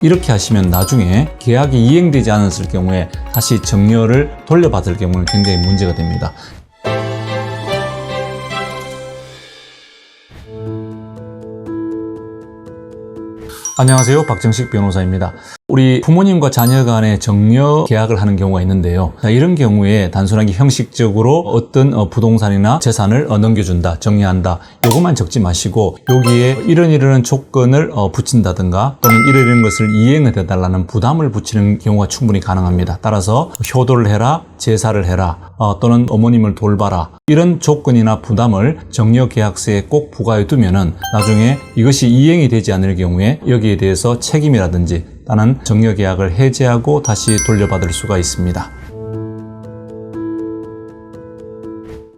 이렇게 하시면 나중에 계약이 이행되지 않았을 경우에 다시 정려를 돌려받을 경우는 굉장히 문제가 됩니다. 안녕하세요. 박정식 변호사입니다. 우리 부모님과 자녀 간의 정려 계약을 하는 경우가 있는데요. 이런 경우에 단순하게 형식적으로 어떤 부동산이나 재산을 넘겨준다, 정리한다, 요것만 적지 마시고 여기에 이런 조건을 붙인다든가 또는 이런 것을 이행을 해달라는 부담을 붙이는 경우가 충분히 가능합니다. 따라서 효도를 해라, 제사를 해라, 또는 어머님을 돌봐라, 이런 조건이나 부담을 정려 계약서에 꼭 부과해 두면은 나중에 이것이 이행이 되지 않을 경우에 여기에 대해서 책임이라든지 또는 정려 계약을 해제하고 다시 돌려받을 수가 있습니다.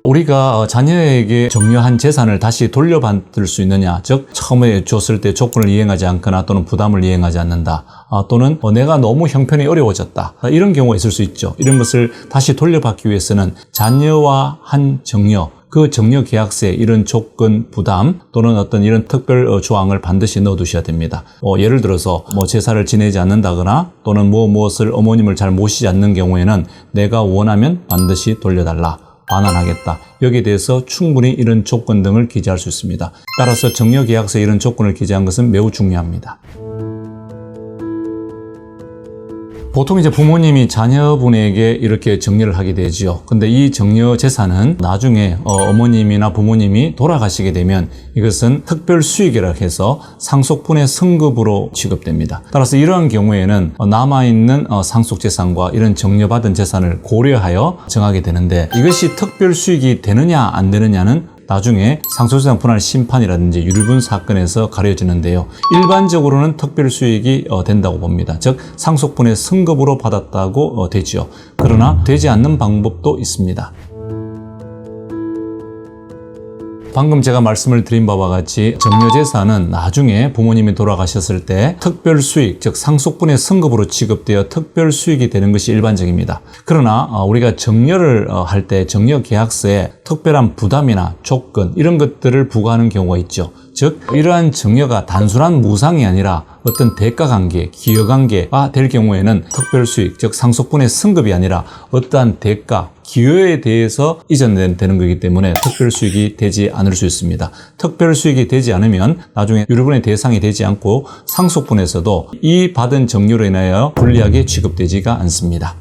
우리가 자녀에게 정려한 재산을 다시 돌려받을 수 있느냐, 즉 처음에 줬을 때 조건을 이행하지 않거나 또는 부담을 이행하지 않는다, 또는 내가 너무 형편이 어려워졌다, 이런 경우가 있을 수 있죠. 이런 것을 다시 돌려받기 위해서는 자녀와 한 정려, 그 정려 계약서에 이런 조건, 부담 또는 어떤 이런 특별 조항을 반드시 넣어두셔야 됩니다. 예를 들어서 제사를 지내지 않는다거나 또는 무엇을 어머님을 잘 모시지 않는 경우에는 내가 원하면 반드시 돌려달라, 반환하겠다, 여기에 대해서 충분히 이런 조건 등을 기재할 수 있습니다. 따라서 정려 계약서에 이런 조건을 기재한 것은 매우 중요합니다. 보통 이제 부모님이 자녀분에게 이렇게 정려를 하게 되지요. 근데 이 정려 재산은 나중에 어머님이나 부모님이 돌아가시게 되면 이것은 특별 수익이라고 해서 상속분의 성급으로 취급됩니다. 따라서 이러한 경우에는 남아있는 상속 재산과 이런 정려받은 재산을 고려하여 정하게 되는데, 이것이 특별 수익이 되느냐 안 되느냐는 나중에 상속재산 분할 심판이라든지 유류분 사건에서 가려지는데요. 일반적으로는 특별 수익이 된다고 봅니다. 즉 상속분의 성급으로 받았다고 되지요. 그러나 되지 않는 방법도 있습니다. 방금 제가 말씀을 드린 바와 같이 정려재산은 나중에 부모님이 돌아가셨을 때 특별 수익, 즉 상속분의 성급으로 취급되어 특별 수익이 되는 것이 일반적입니다. 그러나 우리가 정려를 할 때 정려 계약서에 특별한 부담이나 조건, 이런 것들을 부과하는 경우가 있죠. 즉 이러한 정려가 단순한 무상이 아니라 어떤 대가관계, 기여관계가 될 경우에는 특별수익, 즉 상속분의 성급이 아니라 어떠한 대가, 기여에 대해서 이전되는 거기 때문에 특별수익이 되지 않을 수 있습니다. 특별수익이 되지 않으면 나중에 유류분의 대상이 되지 않고 상속분에서도 이 받은 정려로 인하여 불리하게 취급되지가 않습니다.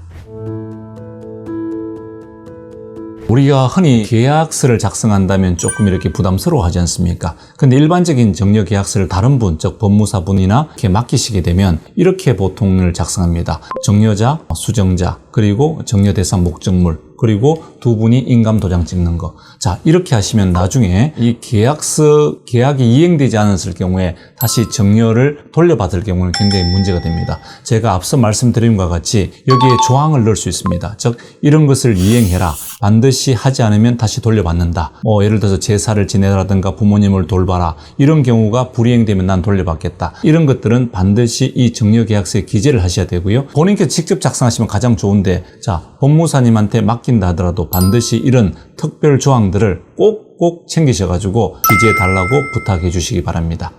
우리가 흔히 계약서를 작성한다면 조금 이렇게 부담스러워하지 않습니까? 근데 일반적인 정려 계약서를 다른 분, 즉 법무사분이나 이렇게 맡기시게 되면 이렇게 보통을 작성합니다. 정려자, 수정자, 그리고 정려 대상 목적물, 그리고 두 분이 인감도장 찍는 거. 자, 이렇게 하시면 나중에 이 계약이 이행되지 않았을 경우에 다시 정려를 돌려받을 경우는 굉장히 문제가 됩니다. 제가 앞서 말씀드린 것과 같이 여기에 조항을 넣을 수 있습니다. 즉, 이런 것을 이행해라, 반드시 하지 않으면 다시 돌려받는다. 예를 들어서 제사를 지내라든가 부모님을 돌봐라, 이런 경우가 불이행되면 난 돌려받겠다. 이런 것들은 반드시 이 정려 계약서에 기재를 하셔야 되고요. 본인께서 직접 작성하시면 가장 좋은데, 자, 법무사님한테 맡긴다 하더라도 반드시 이런 특별 조항들을 꼭 챙기셔가지고 기재해 달라고 부탁해 주시기 바랍니다.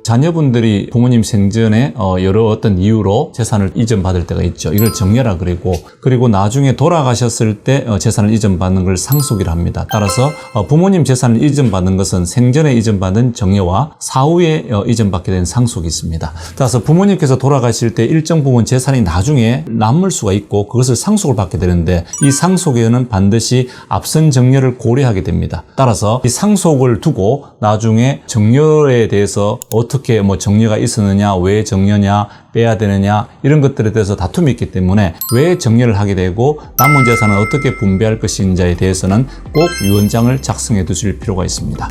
자녀분들이 부모님 생전에 여러 어떤 이유로 재산을 이전받을 때가 있죠. 이걸 정려라 그리고 나중에 돌아가셨을 때 재산을 이전받는 걸 상속이라 합니다. 따라서 부모님 재산을 이전받는 것은 생전에 이전받은 정려와 사후에 이전받게 된 상속이 있습니다. 따라서 부모님께서 돌아가실 때 일정 부분 재산이 나중에 남을 수가 있고 그것을 상속을 받게 되는데, 이 상속에는 반드시 앞선 정려를 고려하게 됩니다. 따라서 이 상속을 두고 나중에 정려에 대해서 어떻게 정려가 있었느냐, 왜 정려냐, 빼야 되느냐, 이런 것들에 대해서 다툼이 있기 때문에 왜 정려를 하게 되고 남은 재산은 어떻게 분배할 것인지에 대해서는 꼭 유언장을 작성해 두실 필요가 있습니다.